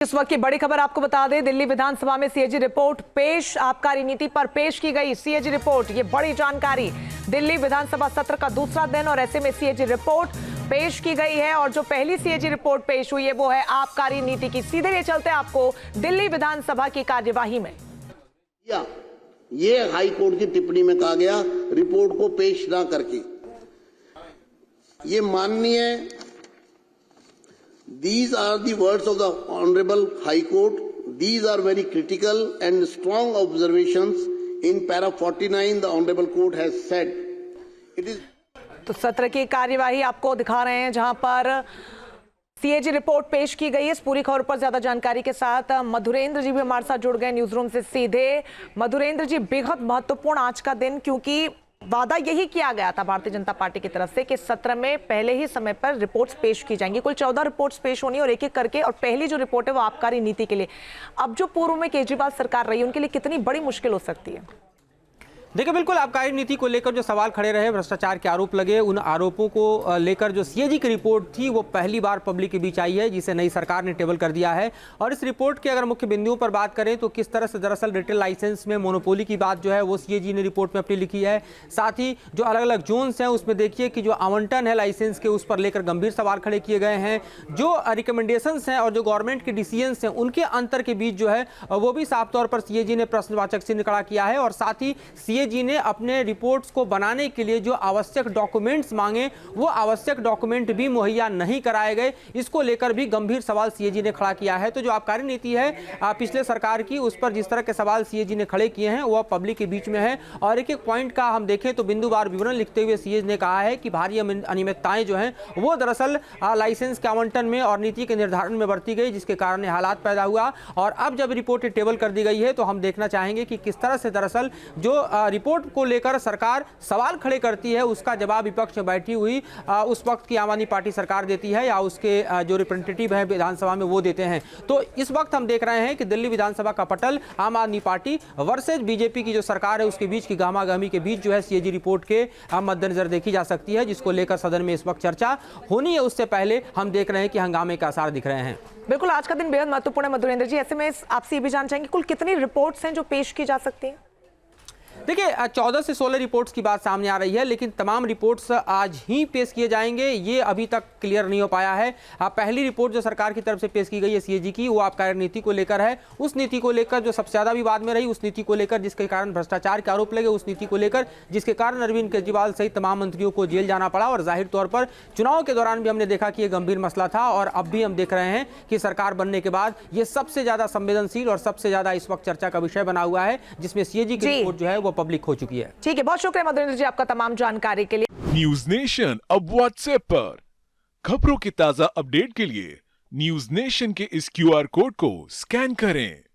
इस वक्त की बड़ी खबर आपको बता दें, दिल्ली विधानसभा में सीएजी रिपोर्ट पेश, आबकारी नीति पर पेश की गई सीएजी रिपोर्ट। ये बड़ी जानकारी, दिल्ली विधानसभा सत्र का दूसरा दिन और ऐसे में सीएजी रिपोर्ट पेश की गई है और जो पहली सीएजी रिपोर्ट पेश हुई है वो है आबकारी नीति की। सीधे ले चलते आपको दिल्ली विधानसभा की कार्यवाही में। ये हाई कोर्ट की टिप्पणी में कहा गया रिपोर्ट को पेश ना करके, ये माननीय These are the words of the Honorable High Court. These are very critical and strong observations. In para 49, the Honorable Court has said, it is. तो सत्र की कार्यवाही आपको दिखा रहे हैं जहां पर सीएजी रिपोर्ट पेश की गई है। इस पूरी खबर पर ज्यादा जानकारी के साथ मधुरेंद्र जी भी हमारे साथ जुड़ गए न्यूज रूम से सीधे। मधुरेंद्र जी, बेहद महत्वपूर्ण आज का दिन, क्योंकि वादा यही किया गया था भारतीय जनता पार्टी की तरफ से कि सत्र में पहले ही समय पर रिपोर्ट्स पेश की जाएंगी। कुल 14 रिपोर्ट्स पेश होनी और एक एक करके, और पहली जो रिपोर्ट है वो आबकारी नीति के लिए। अब जो पूर्व में केजरीवाल सरकार रही उनके लिए कितनी बड़ी मुश्किल हो सकती है? देखिए, बिल्कुल आबकारी नीति को लेकर जो सवाल खड़े रहे, भ्रष्टाचार के आरोप लगे, उन आरोपों को लेकर जो सीएजी की रिपोर्ट थी वो पहली बार पब्लिक के बीच आई है, जिसे नई सरकार ने टेबल कर दिया है। और इस रिपोर्ट के अगर मुख्य बिंदुओं पर बात करें तो किस तरह से दरअसल रिटेल लाइसेंस में मोनोपोली की बात जो है वो सीएजी ने रिपोर्ट में अपनी लिखी है। साथ ही जो अलग अलग जोन्स हैं उसमें देखिए कि जो आवंटन है लाइसेंस के, उस पर लेकर गंभीर सवाल खड़े किए गए हैं। जो रिकमेंडेशंस हैं और जो गवर्नमेंट के डिसीजंस हैं उनके अंतर के बीच जो है वो भी साफ तौर पर सीएजी ने प्रश्नवाचक चिन्ह खड़ा किया है। और साथ ही सीएजी ने अपने रिपोर्ट्स को बनाने के लिए जो आवश्यक डॉक्यूमेंट्स मांगे वो आवश्यक डॉक्यूमेंट भी मुहैया नहीं कराए गए। इसको लेकर भी गंभीर सवाल सीएजी ने खड़ा किया है। तो जो आबकारी नीति है पिछले सरकार की, उस पर जिस तरह के सवाल सीएजी ने खड़े किए हैं वो पब्लिक के बीच में है। और एक एक पॉइंट का हम देखें तो बिंदुवार विवरण लिखते हुए सीएजी ने कहा है कि भारी अनियमितताएं जो हैं वो दरअसल लाइसेंस के आवंटन में और नीति के निर्धारण में बरती गई, जिसके कारण हालात पैदा हुआ। और अब जब रिपोर्ट टेबल कर दी गई है तो हम देखना चाहेंगे कि किस तरह से दरअसल जो रिपोर्ट को लेकर सरकार सवाल खड़े करती है उसका जवाब विपक्ष में बैठी हुई उस वक्त की आम आदमी पार्टी सरकार देती है या उसके जो रिप्रेजेंटेटिव है विधानसभा में वो देते हैं। तो इस वक्त हम देख रहे हैं कि दिल्ली विधानसभा का पटल आम आदमी पार्टी वर्सेज बीजेपी की जो सरकार है उसके बीच की गहमागहमी के बीच जो है सीएजी रिपोर्ट के मद्देनजर देखी जा सकती है, जिसको लेकर सदन में इस वक्त चर्चा होनी है। उससे पहले हम देख रहे हैं कि हंगामे के आसार दिख रहे हैं। बिल्कुल, आज का दिन बेहद महत्वपूर्ण है मधुरेंद्र जी। ऐसे में आपसे ये भी जानना चाहेंगे कुल कितनी रिपोर्ट्स हैं जो पेश की जा सकती हैं? देखिए, 14 से 16 रिपोर्ट्स की बात सामने आ रही है, लेकिन तमाम रिपोर्ट्स आज ही पेश किए जाएंगे ये अभी तक क्लियर नहीं हो पाया है। पहली रिपोर्ट जो सरकार की तरफ से पेश की गई है सीएजी की, वो आबकारी नीति को लेकर है। उस नीति को लेकर जो सबसे ज़्यादा विवाद में रही, उस नीति को लेकर जिसके कारण भ्रष्टाचार के आरोप लगे, उस नीति को लेकर जिसके कारण अरविंद केजरीवाल सहित तमाम मंत्रियों को जेल जाना पड़ा। और जाहिर तौर पर चुनाव के दौरान भी हमने देखा कि यह गंभीर मसला था और अब भी हम देख रहे हैं कि सरकार बनने के बाद ये सबसे ज़्यादा संवेदनशील और सबसे ज़्यादा इस वक्त चर्चा का विषय बना हुआ है, जिसमें सीएजी की रिपोर्ट जो है वो पब्लिक हो चुकी है। ठीक है, बहुत शुक्रिया मधुरेंद्र जी आपका तमाम जानकारी के लिए। न्यूज नेशन अब व्हाट्सएप पर खबरों की ताजा अपडेट के लिए न्यूज नेशन के इस क्यूआर कोड को स्कैन करें।